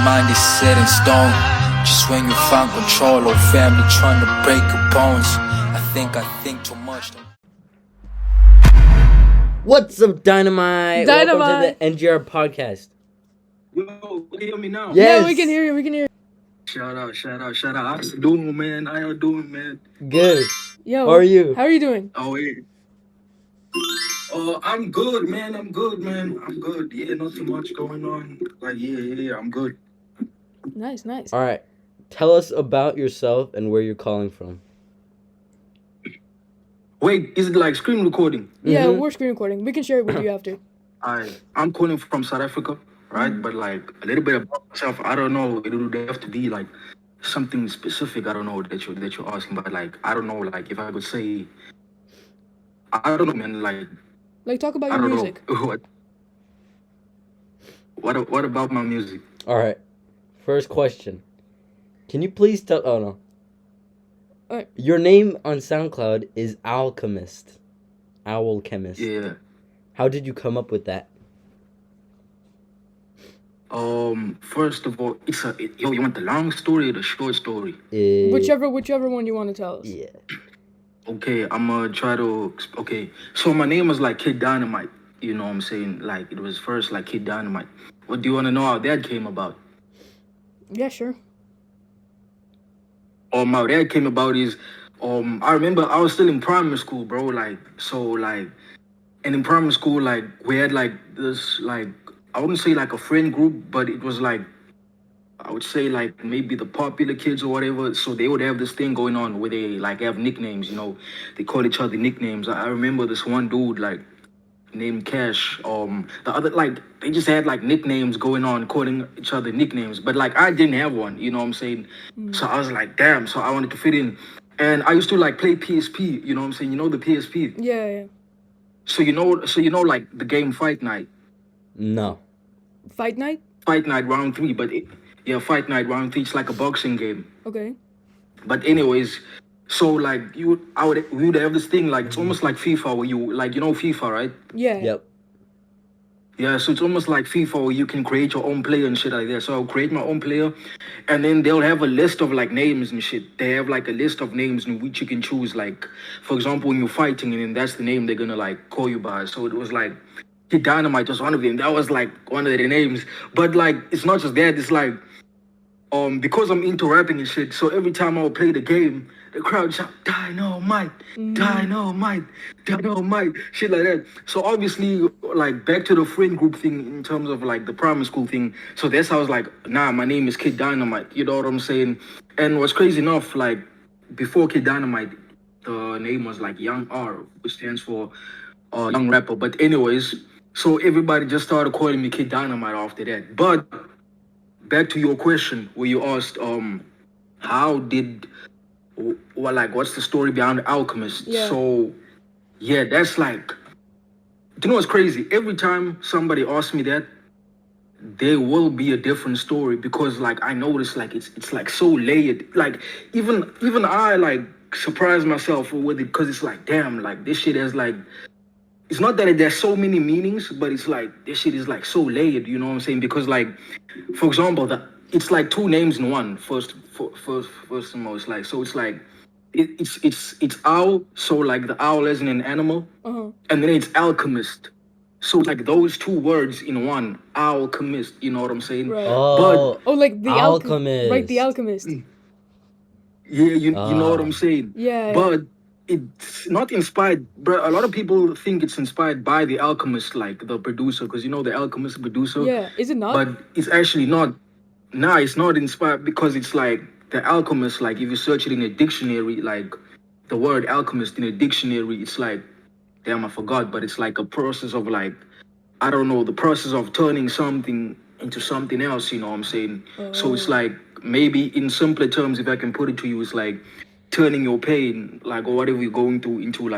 mind is set in stone. Just when you find control, oh family trying to break your bones. I think too much. What's up, Dynamite? Welcome to the NGR podcast. Yo, can you hear me now? Yes. Yeah, we can hear you. Shout out. How you doing, man? How you doing, man? Good. Yo, How are you? How are you doing? Oh, yeah. I'm good, man. I'm good. Yeah, not too much going on. Like, yeah, I'm good. Nice. All right. Tell us about yourself and where you're calling from. Wait, is it like screen recording? Yeah, Mhm. we're screen recording. We can share it with you after. I'm calling from South Africa, right? But like a little bit about myself, I don't know. It would have to be like something specific. I don't know that you're asking, but like I don't know, like if I could say, I don't know, man. Like, talk about I your don't music. know what about my music. All right. First question. Can you please tell... Oh, no. Alright. Your name on SoundCloud is OwlChemist. OwlChemist. Yeah. How did you come up with that? First of all, you want the long story or the short story? Whichever one you want to tell us. Yeah. Okay, I'm gonna try to. Okay, so my name was like Kid Dynamite. You know what I'm saying? Like it was first like Kid Dynamite. What do you want to know how that came about? Yeah, sure. How that came about is, I remember I was still in primary school, bro. Like so, like, and in primary school, like we had like this, like I wouldn't say like a friend group, but it was like I would say like maybe the popular kids or whatever. So they would have this thing going on where they like have nicknames, you know, they call each other nicknames. I remember this one dude like named Cash. The other like they just had like nicknames going on, calling each other nicknames. But like I didn't have one, you know what I'm saying? So I was like, damn, so I wanted to fit in. And I used to like play PSP, you know what I'm saying? You know the PSP. Yeah. So you know like the game Fight Night. No. Fight night? Fight Night round 3, Fight Night round 3, it's like a boxing game. Okay. But anyways, so like we would have this thing like it's almost like FIFA where you like you know FIFA, right? Yeah. Yep. Yeah, so it's almost like FIFA where you can create your own player and shit like that. So I'll create my own player and then they'll have a list of like names and shit. They have like a list of names in which you can choose, like for example when you're fighting and then that's the name they're gonna like call you by. So it was like Kid Dynamite was one of them. That was like one of their names. But like it's not just that, it's like because I'm into rapping and shit, so every time I would play the game, the crowd shout, Dynamite, Dynamite, Dynamite, shit like that. So obviously, like, back to the friend group thing in terms of, like, the primary school thing. So that's how I was like, nah, my name is Kid Dynamite, you know what I'm saying? And what's crazy enough, like, before Kid Dynamite, the name was, like, Young R, which stands for Young Rapper. But anyways, so everybody just started calling me Kid Dynamite after that. But back to your question where you asked what's the story behind Alchemist? Yeah. So yeah, that's like, you know what's crazy? Every time somebody asks me that, there will be a different story because like I notice like it's like so layered. Like even I like surprise myself with it because it's like damn, like this shit has like, it's not that there's so many meanings, but it's like this shit is like so layered, you know what I'm saying? Because like, for example, it's like two names in one. First and most, like so it's like it's owl, so like the owl as in an animal, and then it's alchemist. So it's like those two words in one, alchemist. You know what I'm saying? Right. Oh, like the Alchemist. Right, the alchemist. Yeah, you know what I'm saying? Yeah. But it's not inspired, bro. A lot of people think it's inspired by The Alchemist, like the producer, because you know The Alchemist producer. Yeah. Is it not? But it's actually not. Nah, it's not inspired because it's like The Alchemist. Like if you search it in a dictionary, like the word alchemist in a dictionary, it's like, damn, I forgot. But it's like a process of like, I don't know, the process of turning something into something else. You know what I'm saying? So it's like maybe in simpler terms, if I can put it to you, it's like turning your pain, like or whatever you're going through, into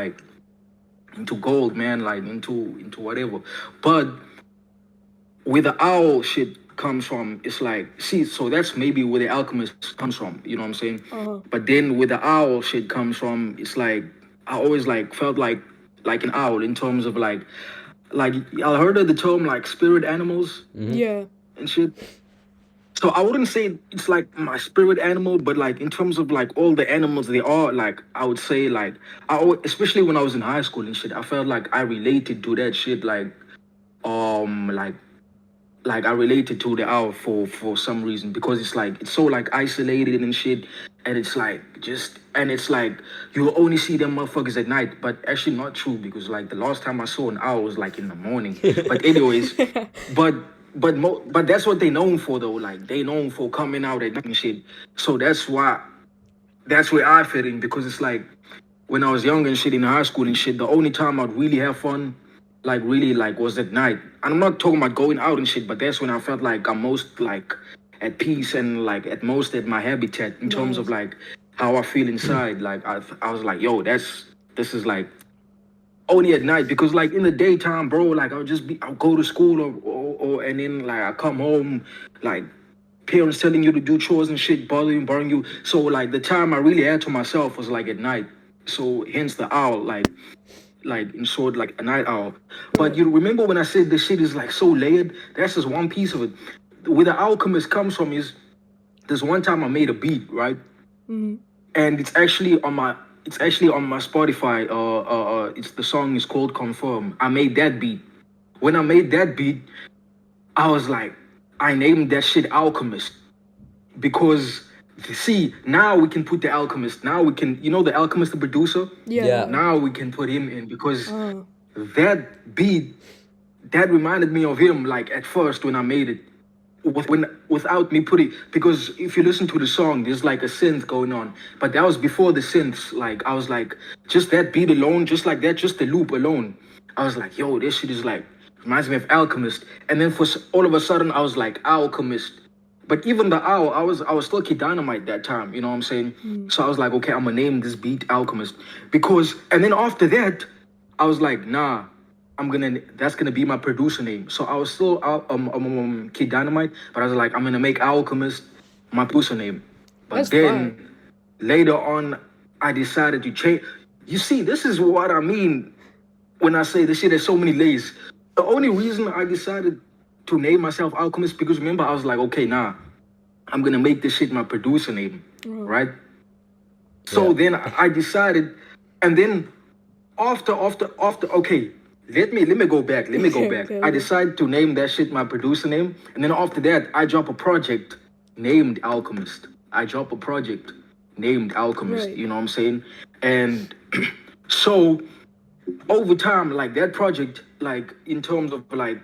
gold, man, like into whatever. But where the owl shit comes from, it's like, see, so that's maybe where the alchemist comes from, you know what I'm saying? But then where the owl shit comes from, it's like I always like felt like an owl in terms of like I heard of the term like spirit animals Yeah. and shit. So I wouldn't say it's like my spirit animal, but like in terms of like all the animals they are, like I would say like especially when I was in high school and shit, I felt like I related to that shit um like like I related to the owl for some reason because it's so like isolated and shit, and it's like it's like you only see them motherfuckers at night, but actually not true because like the last time I saw an owl was like in the morning. But anyways, but but that's what they known for though. Like they known for coming out at night and shit. So that's where I fit in because it's like when I was young and shit in high school and shit, the only time I'd really have fun, like really like was at night. And I'm not talking about going out and shit, but that's when I felt like I'm most like at peace and like at most at my habitat in terms of like how I feel inside. Like I was like, yo, this is like only at night because like in the daytime, bro, like I'll go to school or and then like I come home, like parents telling you to do chores and shit, bothering you. So like the time I really had to myself was like at night. So hence the owl, like in short, like a night owl. But you remember when I said the shit is like so layered? That's just one piece of it. Where the alchemist comes from is there's one time I made a beat, right? Mm-hmm. And it's actually on my Spotify. It's the song is called Confirm. I made that beat. When I made that beat, I was like, I named that shit Alchemist because see now we can put the Alchemist. Now we can, the Alchemist, the producer. Yeah. Now we can put him in because that beat that reminded me of him. Like at first when I made it, without me putting, because if you listen to the song, there's like a synth going on, but that was before the synths. Like I was like, just that beat alone, just like that, just the loop alone, I was like, yo, this shit is like reminds me of Alchemist. And then for all of a sudden, I was like Alchemist. But even the owl, I was still Kid Dynamite that time. You know what I'm saying? So I was like, okay, I'm gonna name this beat Alchemist because. And then after that, I was like, nah, that's gonna be my producer name. So I was still Kid Dynamite, but I was like, I'm gonna make Alchemist my producer name. But That's then fine. later on, I decided to change. You see, this is what I mean when I say this shit has so many layers. The only reason I decided to name myself Alchemist because remember I was like, okay, nah, I'm gonna make this shit my producer name, right? So then I decided, and then after, okay, let me go back. Okay. I decided to name that shit my producer name, and then after that, I drop a project named Alchemist. Right. You know what I'm saying? And so over time, like that project, like in terms of like,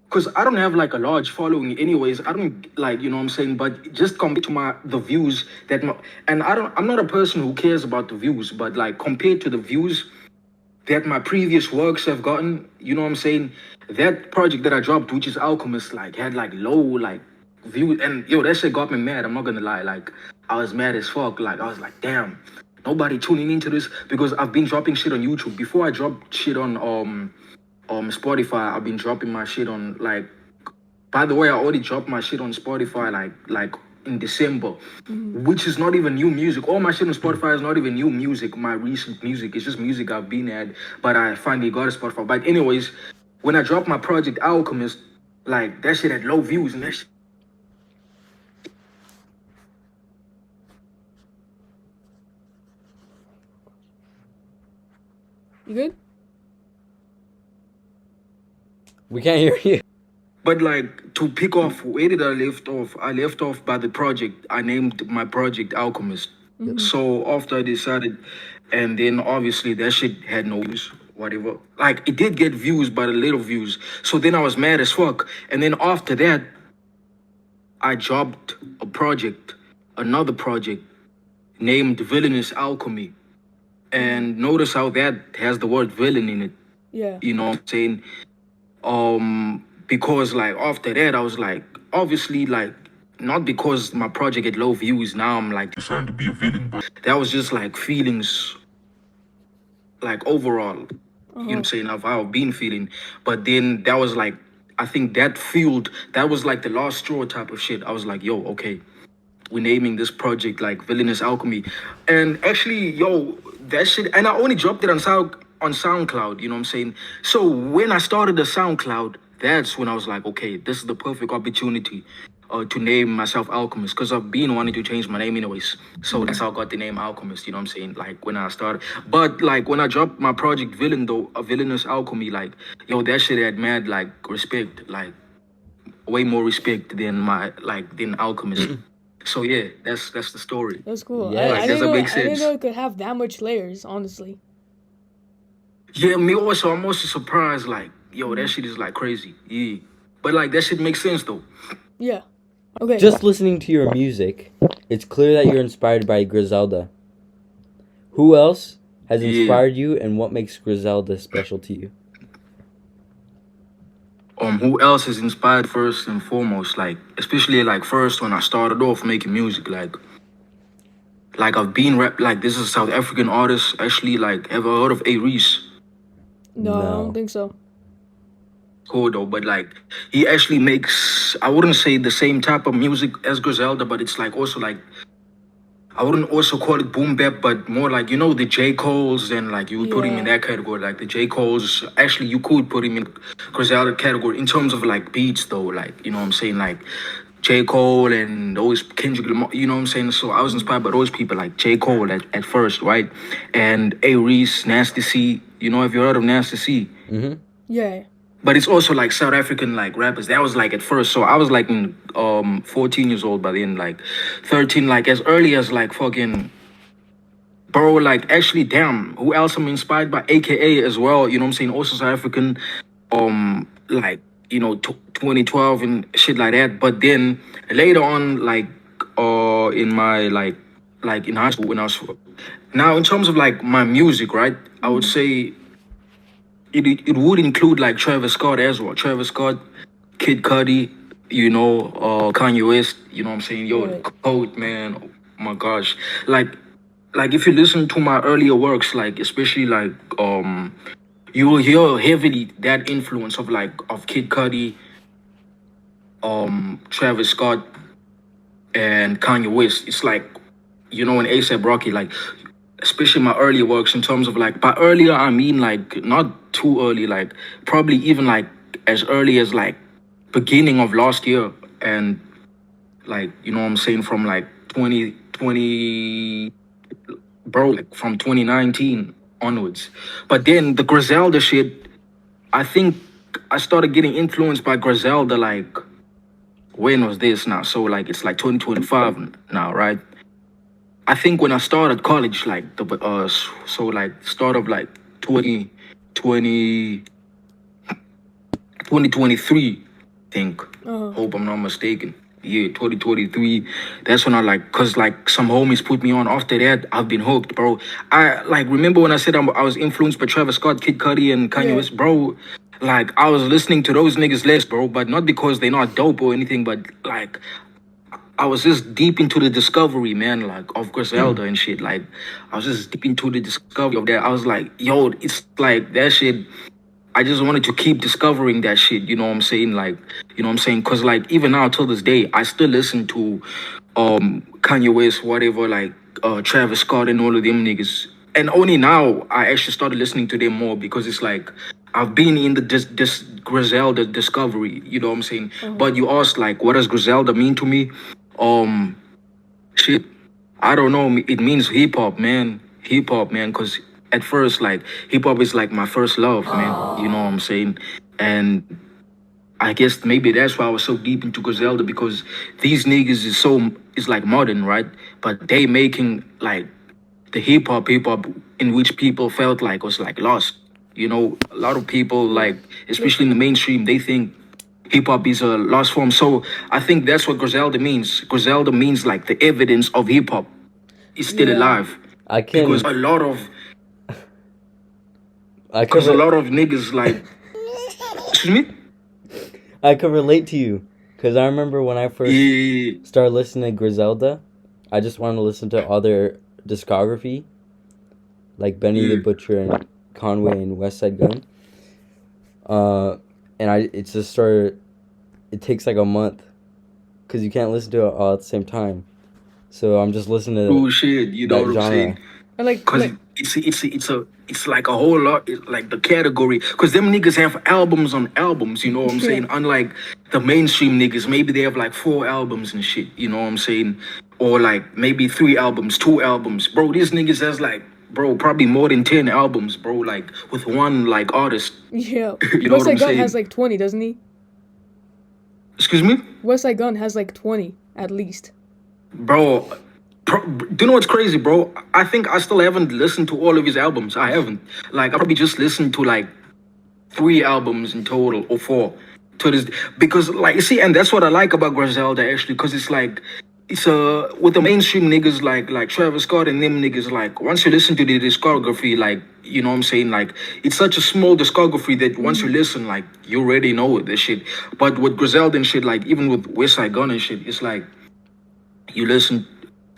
because I don't have like a large following anyways. I don't like, you know what I'm saying? But just compared to the views and I'm not a person who cares about the views, but like compared to the views that my previous works have gotten, you know what I'm saying? That project that I dropped, which is Alchemist, like had like low like views, and yo, that shit got me mad. I'm not gonna lie, like I was mad as fuck. Like I was like, damn, nobody tuning into this because I've been dropping shit on YouTube before I dropped shit on Spotify. I've been dropping my shit on like. By the way, I already dropped my shit on Spotify like in December, which is not even new music. All my shit on Spotify is not even new music. My recent music, it's just music I've been at, but I finally got a Spotify. But anyways, when I dropped my project Alchemist, like that shit had low views and that shit. You good? We can't hear you. But like to pick off, where did I left off? I left off by the project. I named my project Alchemist. So after I decided, and then obviously that shit had no views, whatever. Like it did get views, but a little views. So then I was mad as fuck. And then after that, I dropped another project named Villainous Alchemy. And notice how that has the word villain in it. Yeah. You know what I'm saying? Because like after that I was like, obviously like not because my project had low views, now I'm like deciding to be a villain, but that was just like feelings like overall, you know what I'm saying, of how I've been feeling. But then that was like, I think that was like the last straw type of shit. I was like, yo, okay, we're naming this project like Villainous Alchemy. And actually, yo, that shit, and I only dropped it on SoundCloud, you know what I'm saying? So when I started the SoundCloud, that's when I was like, okay, this is the perfect opportunity to name myself Alchemist because I've been wanting to change my name anyways. So that's how I got the name Alchemist. You know what I'm saying? Like when I started, but like when I dropped my project Villain though, a Villainous Alchemy, like yo, that shit had mad like respect, like way more respect than than Alchemist. So yeah, that's the story. That's cool. Yes. Like, I does didn't that know. make I didn't sense? know it could have that much layers. Honestly. Yeah, me also. I'm also surprised. Like yo, that shit is like crazy. Yeah, but like that shit makes sense though. Yeah. Okay. Just listening to your music, it's clear that you're inspired by Griselda. Who else has Yeah. inspired you, and what makes Griselda special to you? Who else is inspired first and foremost? Like, especially like first when I started off making music, like I've been rap. Like this is a South African artist. Actually, like ever heard of A Reese? No, I No. don't think so. Cool though, but like he actually makes. I wouldn't say the same type of music as Griselda, but it's like also like. I wouldn't also call it boom bap, but more like you know the J Cole's and like you would put him in Yeah. that category. Like the J Cole's, actually you could put him in Griselda category in terms of like beats though. Like you know what I'm saying, like J Cole and those Kendrick Lamar. You know what I'm saying. So I was inspired by those people like J Cole at first, right? And A Reese, Nasty C. You know, have you heard of Nasty C? Mm-hmm. Yeah. But it's also like South African like rappers. That was like at first. So I was like 14 years old by then, like 13, like as early as like fucking bro, like actually damn, who else I'm inspired by? AKA as well, you know what I'm saying? Also South African, like, you know, 2012 and shit like that. But then later on, like in my like in high school when I was now in terms of like my music, right? I would say it would include like Travis Scott as well. Travis Scott, Kid Cudi, you know, Kanye West, you know what I'm saying? Yo, the Right. code, man. Oh my gosh. Like if you listen to my earlier works, like especially like you will hear heavily that influence of like of Kid Cudi, Travis Scott, and Kanye West. It's like, you know, and ASAP Rocky, like especially my earlier works in terms of like by earlier I mean like not too early, like probably even like as early as like beginning of last year and like you know what I'm saying from like 2020 bro, like from 2019 onwards. But then the Griselda shit, I think I started getting influenced by Griselda like when was this now? So like it's like 2025 now, right? I think when I started college, like the so like start of like 2020 2023, I think. Hope I'm not mistaken. Yeah, 2023. That's when I like, cause like some homies put me on. After that, I've been hooked, bro. I like remember when I said I was influenced by Travis Scott, Kid Cudi, and Kanye Yeah. West, bro. Like I was listening to those niggas less, bro, but not because they're not dope or anything, but like I was just deep into the discovery, man, like of Griselda and shit. Like I was just deep into the discovery of that. I was like, yo, it's like that shit. I just wanted to keep discovering that shit, you know what I'm saying? Like, you know what I'm saying? Cause like even now till this day, I still listen to Kanye West, whatever, like Travis Scott and all of them niggas. And only now I actually started listening to them more because it's like I've been in the this Griselda discovery, you know what I'm saying? But you asked like what does Griselda mean to me? Um shit, I don't know. It means hip hop, man. Hip hop, man. Cause at first, like hip hop is like my first love, man. You know what I'm saying? And I guess maybe that's why I was so deep into Griselda because these niggas is like modern, right? But they making like the hip hop in which people felt like was like lost. You know, a lot of people like, especially in the mainstream, they think hip hop is a lost form. So I think that's what Griselda means. Griselda means like the evidence of hip hop is still Yeah. alive. I can Because a lot of I can niggas like excuse me? I can relate to you because I remember when I first Yeah. started listening to Griselda, I just wanted to listen to other discography, like Benny the Yeah. Butcher and Conway and West Side Gun. And it's just started. It takes like a month, because you can't listen to it all at the same time. So I'm just listening Oh to shit, you that know what I'm genre. saying? Or like, Cause like it's like a whole lot, like the category. Cause them niggas have albums on albums, you know what I'm Yeah. saying? Unlike the mainstream niggas, maybe they have like 4 albums and shit, you know what I'm saying? Or like maybe 3 albums, 2 albums. Bro, these niggas has like, bro, probably more than 10 albums, bro, like with one like artist. Yeah. You know what I'm Westside Gun saying? has like 20, doesn't he? Excuse me? Westside Gun has like 20 at least. Bro, do you know what's crazy, bro? I think I still haven't listened to all of his albums. I haven't. Like, I probably just listened to like 3 albums in total or 4 to this, because like you see, and that's what I like about Griselda actually, because it's like it's with the mainstream niggas like Travis Scott and them niggas, like once you listen to the discography, like you know what I'm saying, like it's such a small discography that once you listen, like you already know the shit. But with Griselda and shit, like even with Westside Gun and shit, it's like you listen,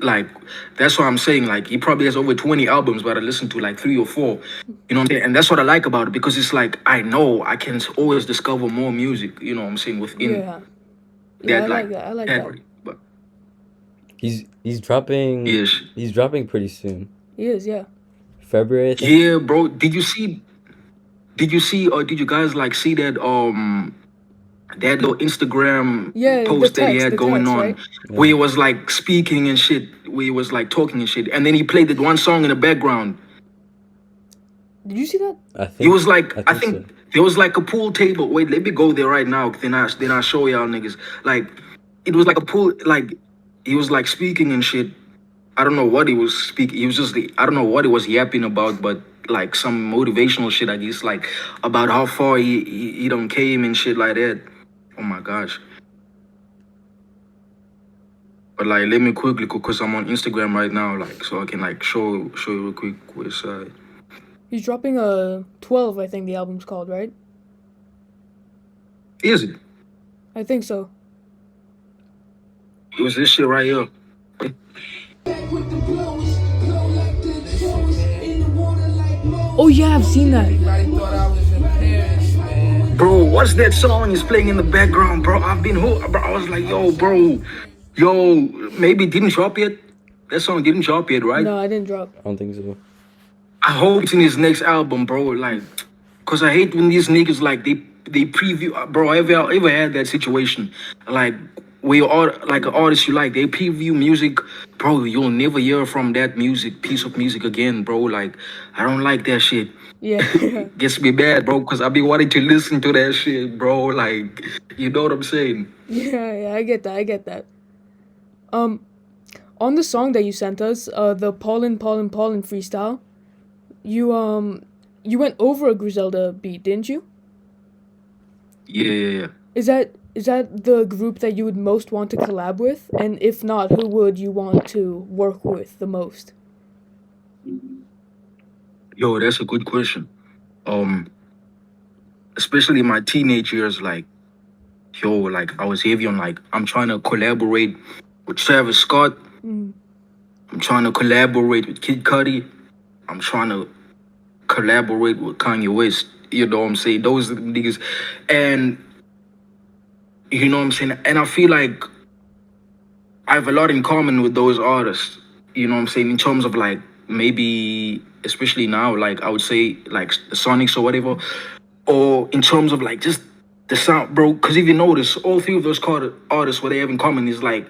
like that's what I'm saying. Like he probably has over 20 albums, but I listen to like 3 or 4. You know what I'm saying? And that's what I like about it, because it's like I know I can always discover more music. You know what I'm saying, within Yeah. Yeah, that I like that. I like that. category. But He's dropping. yes, He's dropping pretty soon. He is, yeah. February, I think. yeah, bro. Did you see? Or did you guys like see that little Instagram Yeah, post that he had the going text, on, right? where he was like speaking and shit, where he was like talking and shit, and then he played that one song in the background. Did you see that? I think He was like, I so. think there was like a pool table. Wait, let me go there right now. Then I show y'all niggas. Like, it was like a pool. Like, he was like speaking and shit. I don't know what he was speaking. He was just, I don't know what he was yapping about, but like some motivational shit, I guess, like about how far he done came and shit like that. Oh my gosh. But like, let me quickly, cause I'm on Instagram right now, like, so I can like show you real quick which side. He's dropping a 12, I think the album's called, right? Is it? I think so. It was this shit right here. Oh yeah, I've seen that. Bro, what's that song is playing in the background, bro? I've been hooked, bro. I was like, yo, maybe it didn't drop yet. That song didn't drop yet, right? No, I didn't drop. I don't think so. I hope it's in his next album, bro. Like, cause I hate when these niggas like they preview, bro. Ever had that situation, like where you are like an artist you like, they preview music, bro. You'll never hear from that piece of music again, bro. Like, I don't like that shit. Yeah. Gets me bad, bro, because I be wanting to listen to that shit, bro. Like, you know what I'm saying? Yeah, I get that. On the song that you sent us, the Paulin freestyle, you went over a Griselda beat, didn't you? Yeah. Is that the group that you would most want to collab with? And if not, who would you want to work with the most? Yo, that's a good question. Especially in my teenage years, like, like I was heavy on like I'm trying to collaborate with Travis Scott. I'm trying to collaborate with Kid Cudi. I'm trying to collaborate with Kanye West. You know what I'm saying? Those are the niggas. And you know what I'm saying? And I feel like I have a lot in common with those artists. You know what I'm saying? In terms of like maybe, especially now, like I would say like the Sonics or whatever. Or in terms of like just the sound, bro. Because if you notice, all 3 of those artists, what they have in common is like,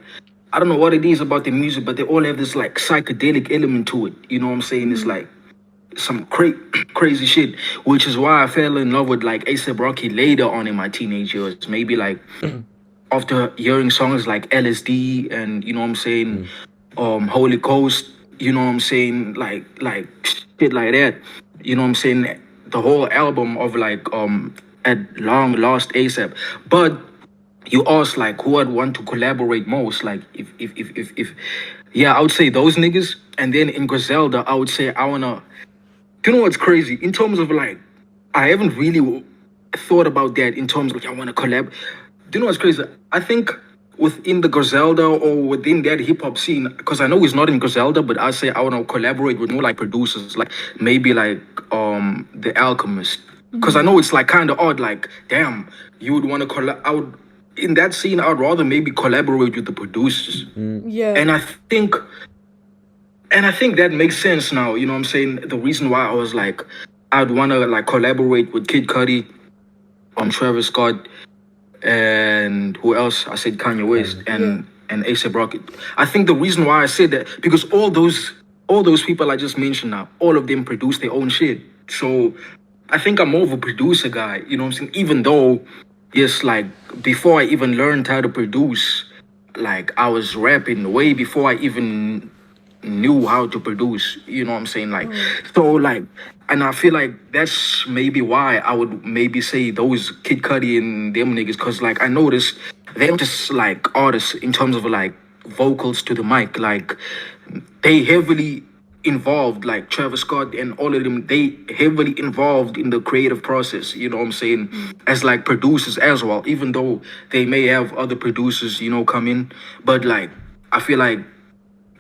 I don't know what it is about the music, but they all have this like psychedelic element to it. You know what I'm saying? It's like some crazy shit, which is why I fell in love with like A$AP Rocky later on in my teenage years. Maybe like after hearing songs like LSD and you know what I'm saying, Holy Coast. You know what I'm saying, like shit like that. You know what I'm saying. The whole album of like at long lost A$AP. But you asked like who I'd want to collaborate most. Like if yeah, I would say those niggas. And then in Griselda, I would say I wanna. You know what's crazy? In terms of like, I haven't really thought about that in terms of like, I wanna collab. Do you know what's crazy? I think within the Griselda or within that hip hop scene, because I know he's not in Griselda, but I say I want to collaborate with more like producers, like maybe like The Alchemist, because I know it's like kind of odd. Like, damn, you would want to collab. In that scene, I'd rather maybe collaborate with the producers. Yeah. And I think that makes sense now. You know what I'm saying? The reason why I was like, I'd want to like collaborate with Kid Cudi, Travis Scott, and who else? I said Kanye West and A$AP Rocky. I think the reason why I said that because all those people I just mentioned now, all of them produce their own shit. So I think I'm more of a producer guy. You know what I'm saying? Even though, yes, like before I even learned how to produce, like I was rapping way before I even knew how to produce. You know what I'm saying? Like, so like, and I feel like that's maybe why I would maybe say those Kid Cudi and them niggas, cause like I noticed they're just like artists in terms of like vocals to the mic. Like they heavily involved, like Travis Scott and all of them, they heavily involved in the creative process, you know what I'm saying, as like producers as well, even though they may have other producers, you know, come in. But like I feel like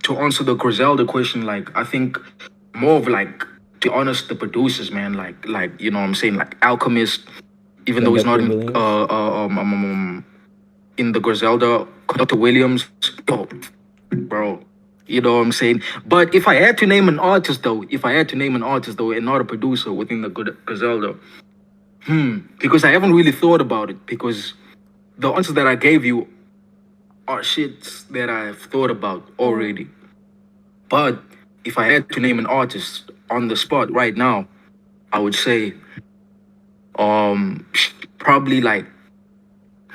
to answer the Griselda question, like I think more of like to be honest, the producers, man, like you know what I'm saying, like Alchemist, even though he's not in the Griselda, Dr. Williams, oh, bro. You know what I'm saying? But if I had to name an artist though, and not a producer within the Griselda, because I haven't really thought about it, because the answers that I gave you are shits that I've thought about already. But if I had to name an artist on the spot right now, I would say, probably like,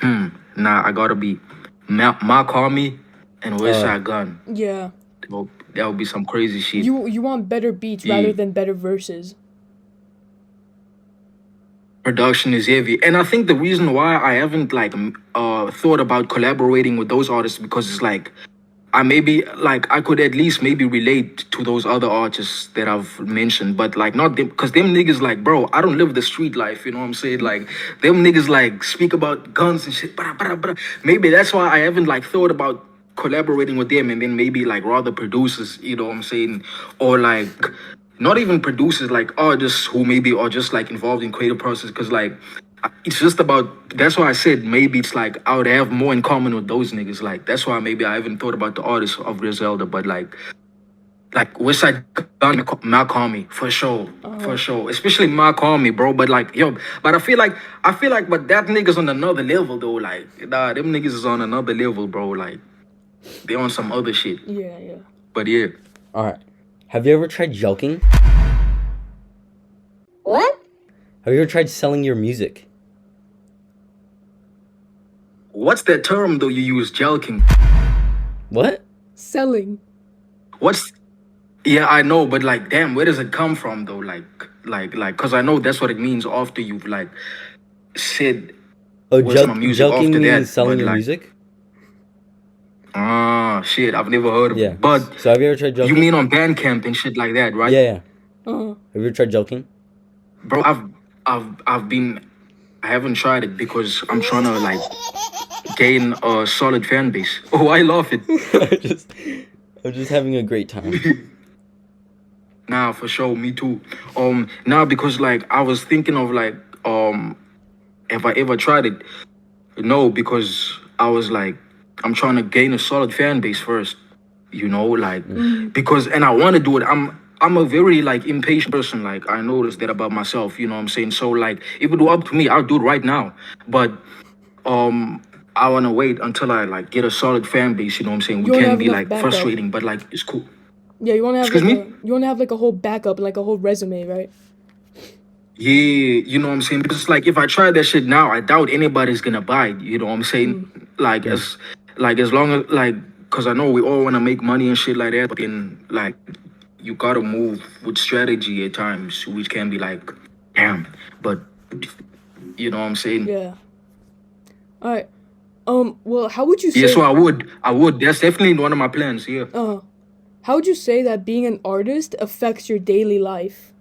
I gotta be Mark Army and West Side Gun. Yeah. Well, that would be some crazy shit. You want better beats rather than better verses. Production is heavy, and I think the reason why I haven't like thought about collaborating with those artists, because it's like I maybe like I could at least maybe relate to those other artists that I've mentioned, but like not them, because them niggas like, bro, I don't live the street life, you know what I'm saying? Like them niggas like speak about guns and shit. Maybe that's why I haven't like thought about collaborating with them, and then maybe like rather producers, you know what I'm saying, or like not even producers, like artists who maybe are just like involved in creative process, because like it's just about, that's why I said maybe it's like I would have more in common with those niggas. Like that's why maybe I haven't thought about the artists of Griselda, but like West Side Gun, Mark Army for sure, especially Mark Army, bro. But like yo, but I feel like but that nigga's on another level though. Like nah, them niggas is on another level, bro. Like they on some other shit. Yeah. But yeah. All right. Have you ever tried joking? What? Have you ever tried selling your music? What's that term though you use, jelking? What? Selling. Yeah, I know, but like, damn, where does it come from though? Like, cause I know that's what it means after you've like said, Oh, what's my music joking after that, means selling but, your like, music? Shit, I've never heard of Yeah. it. But so have you ever tried joking? you mean on Bandcamp and shit like that, right? Yeah. Uh-huh. Have you ever tried joking? Bro, I haven't tried it because I'm trying to like gain a solid fan base. Oh, I love it. I'm just having a great time. Nah, for sure, me too. Now because like I was thinking of like, have I ever tried it? No, because I was like, I'm trying to gain a solid fan base first, you know, like because, and I want to do it. I'm a very like impatient person. Like I noticed that about myself, you know what I'm saying? So like if it were up to me, I'll do it right now. But I want to wait until I like get a solid fan base, you know what I'm saying? We wanna can have be enough like backup. frustrating, but like it's cool. Yeah, you want to have Excuse like me? you want to have like a whole backup, like a whole resume, right? Yeah, you know what I'm saying? Because like if I try that shit now, I doubt anybody's gonna buy it, you know what I'm saying? Like as long as like, cause I know we all wanna make money and shit like that, but then like you gotta move with strategy at times, which can be like, damn, but you know what I'm saying? Yeah. All right. Well, how would you say? Yeah, so I would. That's definitely one of my plans, yeah. How would you say that being an artist affects your daily life?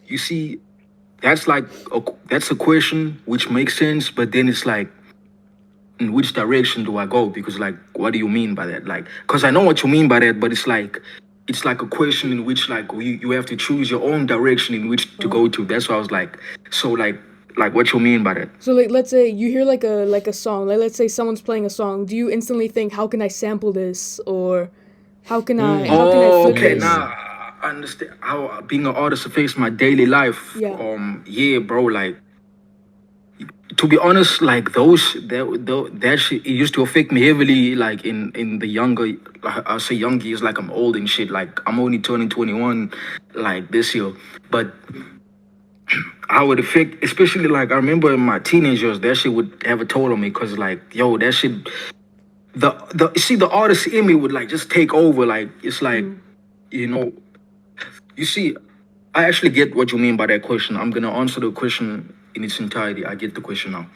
You see, that's like that's a question which makes sense, but then it's like, in which direction do I go? Because like, what do you mean by that? Like, cause I know what you mean by that, but it's like a question in which like you have to choose your own direction in which to go to. That's why I was like, so like what you mean by that? So like, let's say you hear like a song. Like, let's say someone's playing a song. Do you instantly think, how can I sample this, or how can I flip Okay, this? nah, understand how being an artist affects my daily life. Yeah. Yeah, bro. Like, to be honest, like that shit, it used to affect me heavily. Like in the younger, I say young years. Like I'm old and shit. Like I'm only turning 21, like this year. But I would affect, especially like I remember in my teenage years, that shit would have a toll on me. Cause like, yo, that shit, the see the artist in me would like just take over. Like it's like, you know, you see, I actually get what you mean by that question. I'm gonna answer the question in its entirety. I get the question now.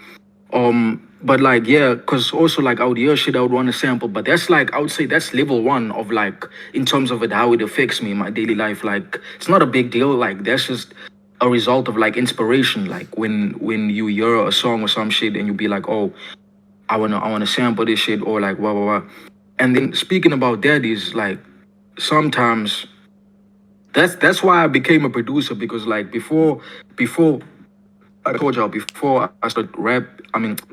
But like, yeah, cause also like I would hear shit I would want to sample, but that's like I would say that's level one of like in terms of it how it affects me in my daily life. Like it's not a big deal. Like that's just a result of like inspiration. Like when you hear a song or some shit and you be like, oh, I wanna sample this shit or like blah blah blah. And then speaking about that is like sometimes that's why I became a producer because like before I told y'all before I started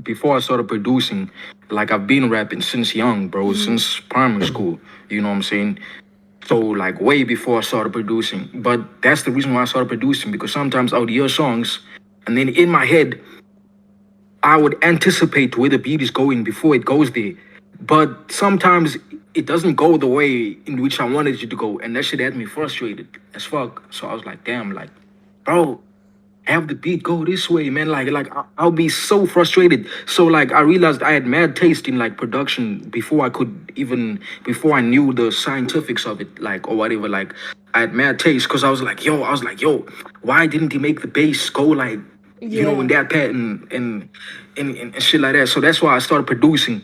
before I started producing, like I've been rapping since young, bro, since primary school. You know what I'm saying? So like way before I started producing. But that's the reason why I started producing because sometimes I would hear songs, and then in my head I would anticipate where the beat is going before it goes there. But sometimes it doesn't go the way in which I wanted it to go, and that shit had me frustrated as fuck. So I was like, damn, like, bro, have the beat go this way, man. I'll be so frustrated. So like I realized I had mad taste in like production before I knew the scientifics of it, like or whatever. Like I had mad taste because I was like, yo, why didn't he make the bass go like in that pattern and shit like that? So that's why I started producing.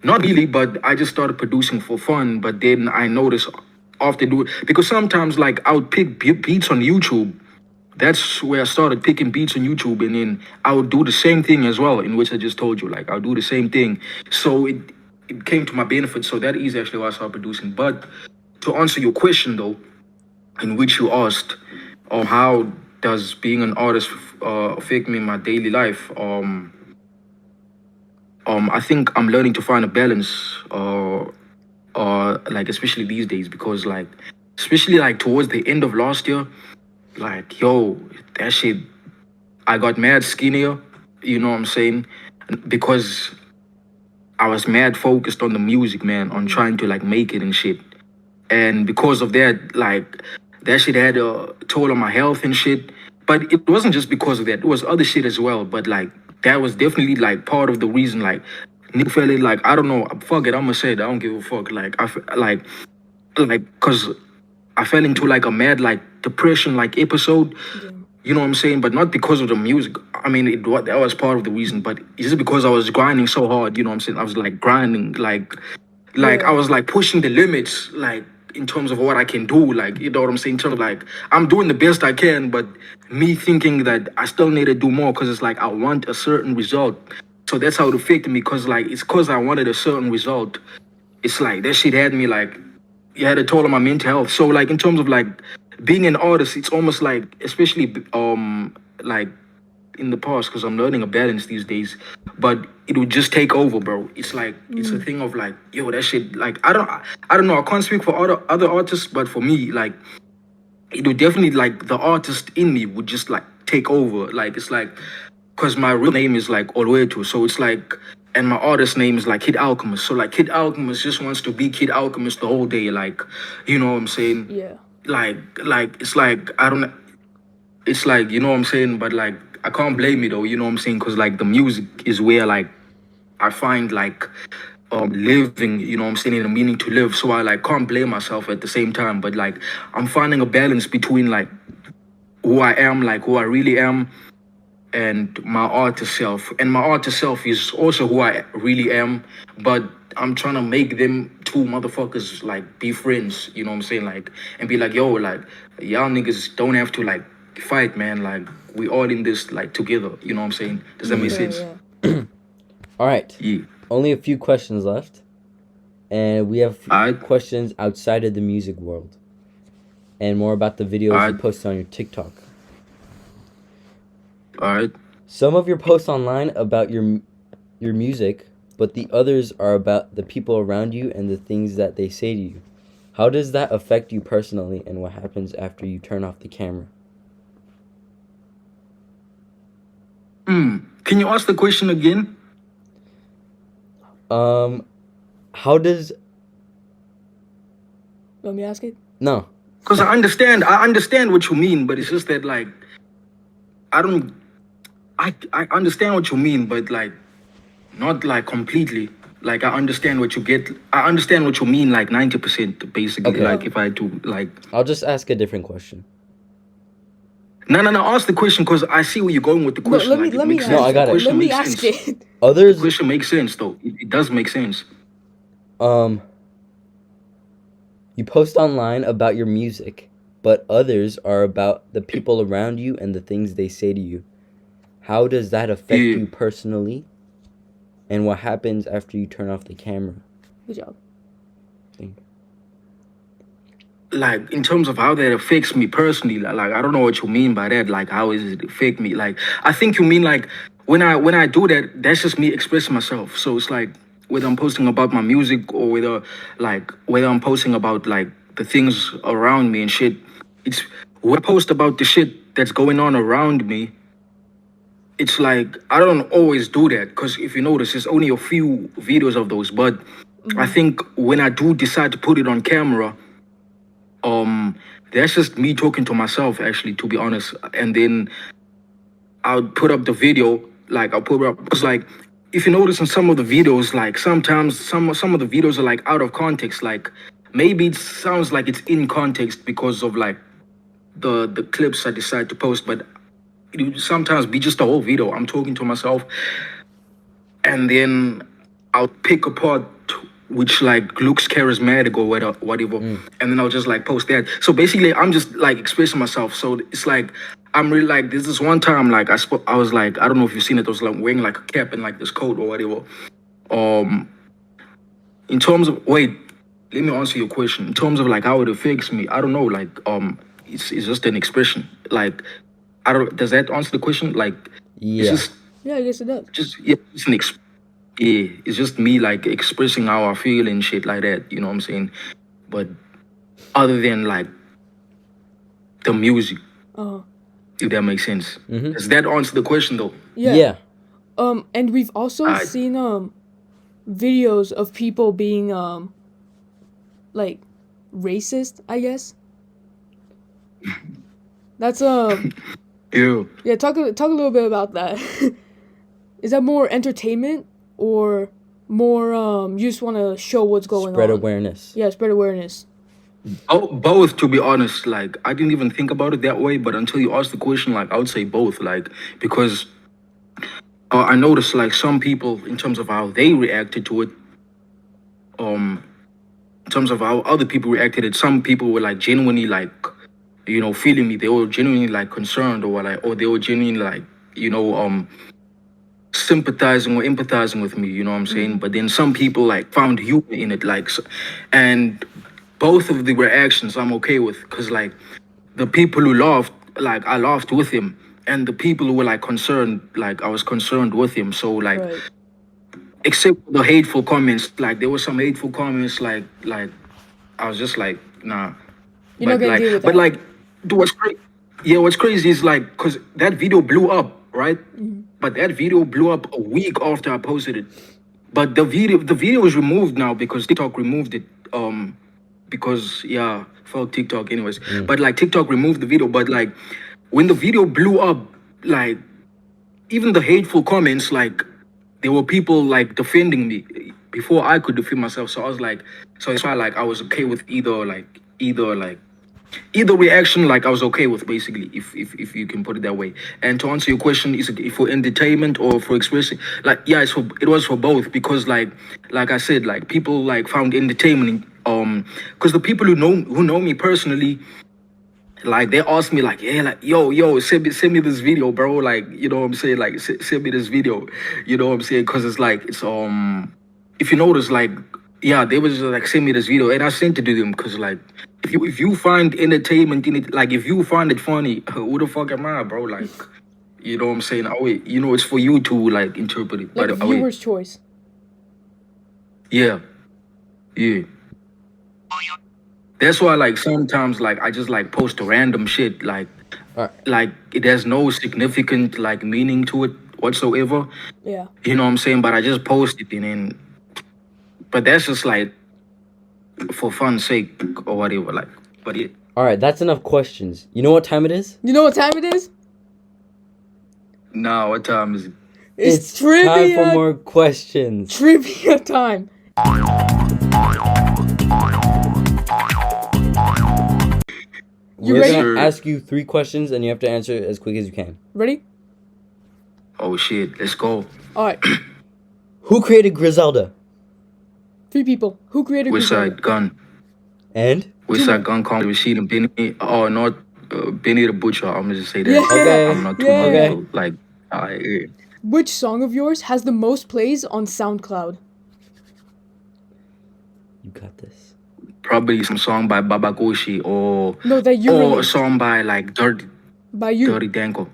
Not really, but I just started producing for fun. But then I noticed after do because sometimes like I would pick beats on YouTube. That's where I started picking beats on YouTube, and then I would do the same thing as well, in which I just told you. Like I'll do the same thing, so it came to my benefit. So that is actually why I started producing. But to answer your question though, in which you asked, or how does being an artist affect me in my daily life? I think I'm learning to find a balance, like especially these days, because like, especially like towards the end of last year, like yo, that shit, I got mad skinnier. You know what I'm saying? Because I was mad focused on the music, man, on trying to like make it and shit. And because of that, like that shit had a toll on my health and shit. But it wasn't just because of that. It was other shit as well. But like that was definitely like part of the reason. Like Nick felt it. Like I don't know. Fuck it. I'ma say it. I don't give a fuck. Like cause I fell into like a mad like depression like episode. You know what I'm saying? But not because of the music. I mean, that was part of the reason. But it's just because I was grinding so hard. You know what I'm saying? I was like grinding like I was like pushing the limits, like in terms of what I can do, like you know what I'm saying. In terms of like I'm doing the best I can, but me thinking that I still need to do more because it's like I want a certain result. So that's how it affected me, because like it's because I wanted a certain result. It's like that shit had me like it had a toll on my mental health. So like in terms of like being an artist, it's almost like especially like in the past because I'm learning a balance these days, but it would just take over, bro. It's like it's a thing of like, yo, that shit. Like I don't know. I can't speak for other artists, but for me, like it would definitely like the artist in me would just like take over. Like it's like because my real name is like Olwetu, so it's like. And my artist name is like Kid Alchemist. So like Kid Alchemist just wants to be Kid Alchemist the whole day. Like, you know what I'm saying? Yeah. Like it's like I don't it's like, you know what I'm saying, but like I can't blame it though, you know what I'm saying, because like the music is where like I find like living, you know what I'm saying, and a meaning to live. So I like can't blame myself at the same time, but like I'm finding a balance between like who I am, like who I really am, and my artist self. And my artist self is also who I really am, but I'm trying to make them two motherfuckers like be friends, you know what I'm saying? Like and be like, yo, like y'all niggas don't have to like fight, man. Like we all in this like together, you know what I'm saying? Does that make sense? Yeah. All right. Yeah. Only a few questions left. And we have Alright. questions outside of the music world. And more about the videos you Alright. post on your TikTok. Alright. Some of your posts online about your music, but the others are about the people around you and the things that they say to you. How does that affect you personally, and what happens after you turn off the camera? Can you ask the question again? How does Let me ask it. no? Because I understand what you mean, but it's just that like I don't I understand what you mean, but like not like completely. Like I understand what you get. I understand what you mean, like 90% basically. Okay. Like if I had to like I'll just ask a different question. no. Ask the question because I see where you're going with the No, question. let like, me it let me makes ask. No, sense. I got The it. question Let me makes ask sense. it. The Others, question makes sense though. It does make sense. you post online about your music, but others are about the people around you and the things they say to you. How does that affect Yeah. you personally? And what happens after you turn off the camera? Good job. Like in terms of how that affects me personally, like I don't know what you mean by that. Like how does it affect me? Like I think you mean like when I do that, that's just me expressing myself. So it's like whether I'm posting about my music or whether I'm posting about like the things around me and shit. It's when I post about the shit that's going on around me. It's like I don't always do that because if you notice, there's only a few videos of those. But I think when I do decide to put it on camera, that's just me talking to myself actually, to be honest. And then I'll put up the video, like I'll put it up because like if you notice in some of the videos, like sometimes some of the videos are like out of context. Like maybe it sounds like it's in context because of like the clips I decide to post, but it would sometimes be just the whole video. I'm talking to myself, and then I'll pick a part which like looks charismatic or whatever, and then I'll just like post that. So basically, I'm just like expressing myself. So it's like I'm really like this is one time like I was like I don't know if you've seen it. I was like wearing like a cap and like this coat or whatever. In terms of wait, let me answer your question. In terms of like how it affects me, I don't know. Like it's just an expression. Like I don't. Does that answer the question? Like Yeah. it's just Yeah, I guess it does. yeah, it's an yeah, it's just me like expressing how I feel and shit like that, you know what I'm saying? But other than like the music, if that makes sense. Does that answer the question though? Yeah. And we've also I- seen videos of people being like racist, I guess. That's Yeah. yeah, talk a little bit about that. Is that more entertainment or more you just want to show what's going Spread on? awareness. Yeah, spread awareness. Oh, both, to be honest. Like I didn't even think about it that way, but until you asked the question, like I would say both. Like because I noticed like some people in terms of how they reacted to it, in terms of how other people reacted it, some people were like genuinely like, you know, feeling me. They were genuinely like concerned or they were genuinely like, you know, sympathizing or empathizing with me, you know what I'm saying? But then some people like found humor in it, like, and both of the reactions I'm okay with, cause like the people who laughed, like I laughed with him, and the people who were like concerned, like I was concerned with him. So like, Right. except for the hateful comments, like there were some hateful comments, like I was just like, nah. You're not gonna deal with But that. like, what's crazy? Yeah, what's crazy is like, cause that video blew up, right? But that video blew up a week after I posted it. But the video is removed now because TikTok removed it. Because yeah, fuck TikTok, anyways. But like TikTok removed the video. But like, when the video blew up, like, even the hateful comments, like, there were people like defending me before I could defend myself. So I was like, so that's why like I was okay with either reaction, like I was okay with basically, if you can put it that way. And to answer your question, is it for entertainment or for expressing? Like yeah, it was for both because like I said, like people like found entertainment because the people who know me personally, like they asked me like, yeah, like yo send me this video, bro, like you know what I'm saying, like send me this video, you know what I'm saying, because it's like it's if you notice, like yeah, they was like send me this video and I sent it to them because like if you find entertainment in it, like if you find it funny, who the fuck am I, bro, like you know what I'm saying, you know, it's for you to like interpret it, Like but viewer's choice. yeah. That's why like sometimes like I just like post random shit Alright. like it has no significant like meaning to it whatsoever. Yeah. You know what I'm saying? But I just post it and then but that's just like for fun's sake or whatever. Like but yeah. Alright, that's enough questions. You know what time it is? You know what time it is? Now what time is it? It's time trivia. for more questions. Trivia time. You We're ready? gonna ask you 3 questions and you have to answer as quick as you can. Ready? Oh shit, let's go. All right. Who created Griselda? 3 people. Who created West Griselda? Side Gun. And? West Side Gun comes with Sheet and Benny. Oh, not Benny the Butcher. I'm gonna just say that. Yeah. Okay. I'm not too Yeah. much Okay. like I. Which song of yours has the most plays on SoundCloud? You got this. Probably some song by Baba Goshi or No, that you a released. song by like By you. Dirty Danko.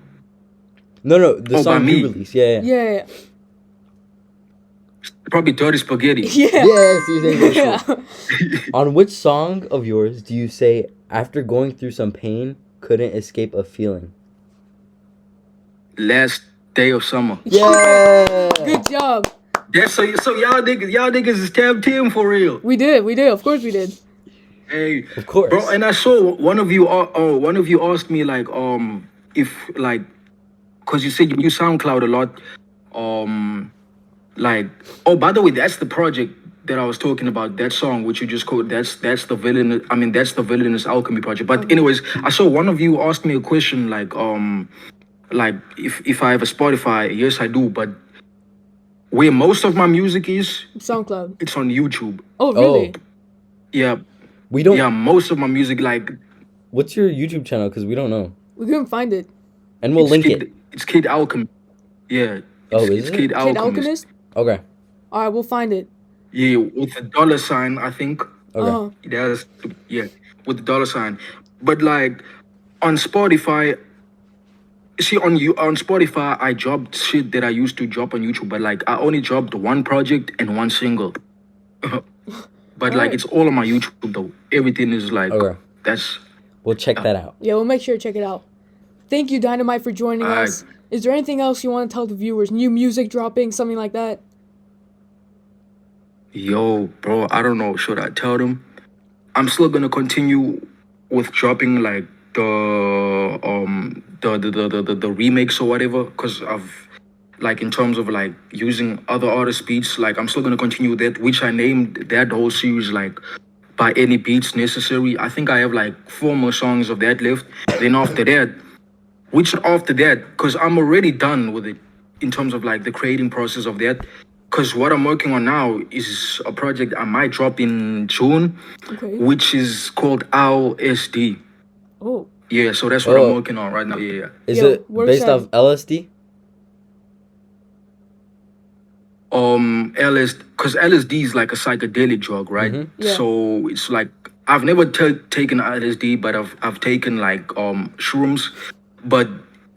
No, the Oh, by song you me. released. Yeah. Yeah. Probably Dirty Spaghetti. Yeah. Yes, you say that. Yeah. On which song of yours do you say, after going through some pain, couldn't escape a feeling? Last Day of Summer. Yeah. Good job. That's so y'all niggas is tab team for real. We did. Of course we did. Hey, Of course. bro, and I saw one of you. One of you asked me like, if like, cause you said you use SoundCloud a lot. Like, oh, by the way, that's the project that I was talking about. That song which you just quoted. That's the villain. I mean, that's the Villainous Alchemy project. But anyways, I saw one of you asked me a question like if I have a Spotify. Yes, I do. But where most of my music is, SoundCloud. it's on YouTube. Oh, really? Yeah, We don't. yeah. Most of my music like. What's your YouTube channel? Because we don't know. We couldn't find it. And we'll link it. It's Kid OwlChemi. Yeah. Oh, it's, is it's it? Kid Kid OwlChemi. Alchemist? Okay. All right, we'll find it. Yeah, with the dollar sign, I think. Okay. Uh-huh. That's yeah, with the dollar sign. But like on Spotify, see on Spotify, I dropped shit that I used to drop on YouTube, but like I only dropped one project and one single. But like Alright. it's all on my YouTube though. Everything is like Okay. that's We'll check that out. Yeah, we'll make sure to check it out. Thank you, Dynamite, for joining Alright. us. Is there anything else you want to tell the viewers? New music dropping, something like that? yo, bro. I don't know. Should I tell them? I'm still gonna continue with dropping like the remakes or whatever, because I've like in terms of like using other artists' beats, like I'm still gonna continue that, which I named that whole series like by any beats necessary. I think I have like 4 more songs of that left. Then after that, because I'm already done with it in terms of like the creating process of that. Because what I'm working on now is a project I might drop in June, Okay. which is called OwlSD. Oh, Yeah, so that's what Oh. I'm working on right now. Yeah. Is Yo, it we're based excited. off LSD? Because LSD is like a psychedelic drug, right? Mhm. Yeah. So it's like I've never taken LSD, but I've taken like shrooms, but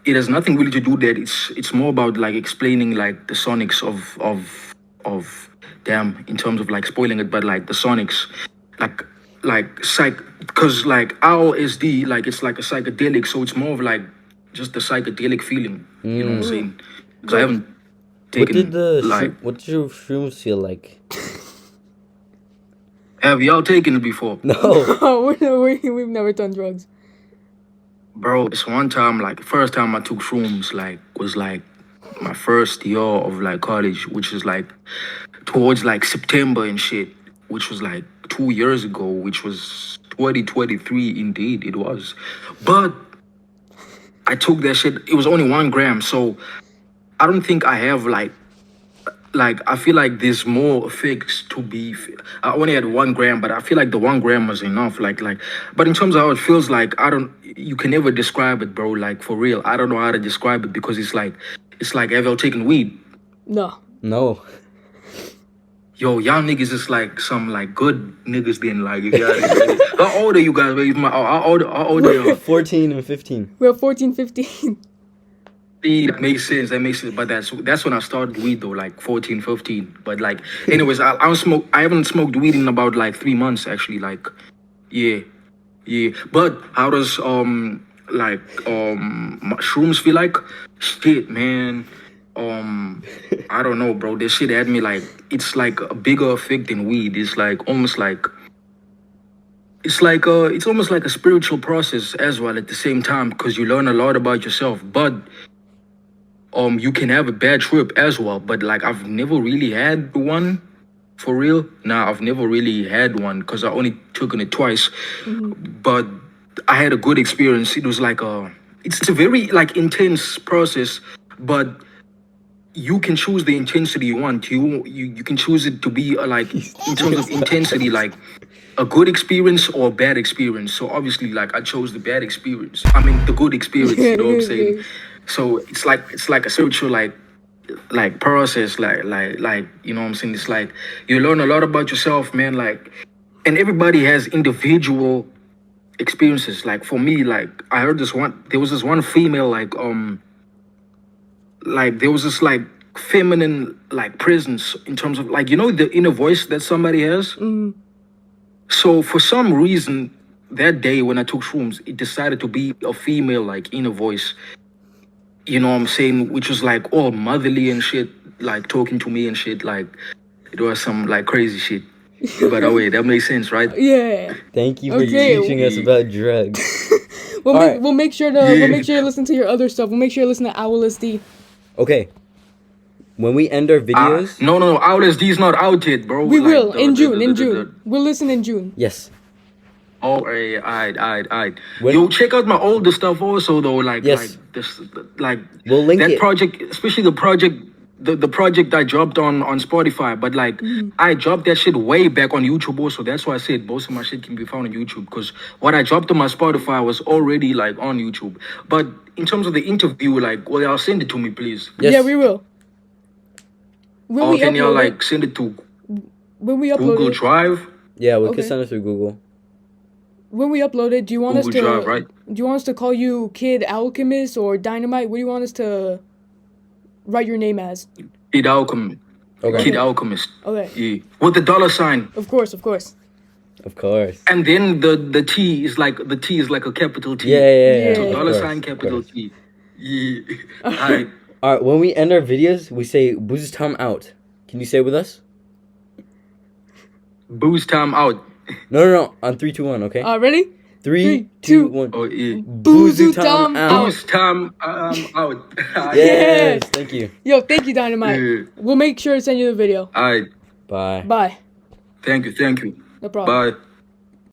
it has nothing really to do that. It's more about like explaining like the sonics of damn, in terms of like spoiling it, but like the sonics, like psych, because like LSD, like it's like a psychedelic, so it's more of like just the psychedelic feeling. You know what I'm saying? Because I haven't What taken did the like. what did your shrooms feel like? Have y'all taken it before? No. we've never done drugs. Bro, this one time, like, first time I took shrooms, like, was like my first year of like college, which is like towards like September and shit, which was like 2 years ago, which was 2023. Indeed, it was. But I took that shit. It was only 1 gram, so I don't think I have like I feel like there's more effects to be. I only had 1 gram, but I feel like the 1 gram was enough. But in terms of how it feels like, you can never describe it, bro. Like for real, I don't know how to describe it because it's like have y'all taken weed? No. No. Yo, y'all niggas is like some like good niggas then. Like if y'all, how old are you guys? How old are you? 14 and 15. We're 14, 15. See, that makes sense. But that's when I started weed though, like 14, 15. But like, anyways, I haven't smoked weed in about like 3 months actually. Like Yeah, yeah. But how does mushrooms feel like? Shit, man. I don't know, bro. This shit had me like it's like a bigger effect than weed. It's like almost like it's almost like a spiritual process as well at the same time because you learn a lot about yourself. But you can have a bad trip as well. But like I've never really had one for real. Nah, I've never really had one because I only taken it twice. But I had a good experience. It was like it's a very like intense process, but you can choose the intensity you want. You can choose it to be like in terms of intensity, like a good experience or a bad experience. So obviously, like I chose the bad experience. I mean, the good experience. You know what I'm saying? So it's like a spiritual like process, like you know what I'm saying. It's like you learn a lot about yourself, man. Like, and everybody has individual experiences. Like for me, like I heard there was this one female like there was this like feminine like presence in terms of like the inner voice that somebody has. So for some reason that day when I took shrooms, it decided to be a female like inner voice. You know what I'm saying? Which was like all motherly and shit, like talking to me and shit. Like it was some like crazy shit. By the way, that makes sense, right? Yeah. Thank you for Okay. teaching us about drugs. We'll make sure to listen to your other stuff. We'll make sure to listen to OwlSD. Okay. When we end our videos, No. OwlSD is not out yet, bro. We Like, will in June. We'll listen in June. yes. Oh, alright. When- Yo, check out my older stuff also though. Like, Yes. like this, like We'll link that it. project, especially the project I dropped on Spotify. But like, I dropped that shit way back on YouTube also. That's why I said most of my shit can be found on YouTube because what I dropped on my Spotify was already like on YouTube. But in terms of the interview, like, well, y'all send it to me, please. Yes. Yeah, we will. When Or we can y'all upload like it, send it to when we upload Google it, Drive? Yeah, we Okay. can send it through Google. when we upload it, do you want us Google to Drive, right? do you want us to call you Kid Alchemist or Dynamite? What do you want us to write your name as? Kid Alchemist. Okay. Kid Alchemist. Okay. Yeah. With the $sign. Of course. Of course. And then the T is like a capital T. Yeah. So Yeah. dollar Of sign course, capital of course. T. Yeah. Alright. All right. When we end our videos, we say "Booze time out." Can you say it with us? Booze time out. No. On 3, 2, 1. Okay. Ready? 3, 2, 1. Oh yeah. Booze time out. Booze time out. Yes. Thank you. Yo, thank you, Dynamite. Yeah. We'll make sure to send you the video. Alright. Bye. Bye. Thank you. No problem. Bye.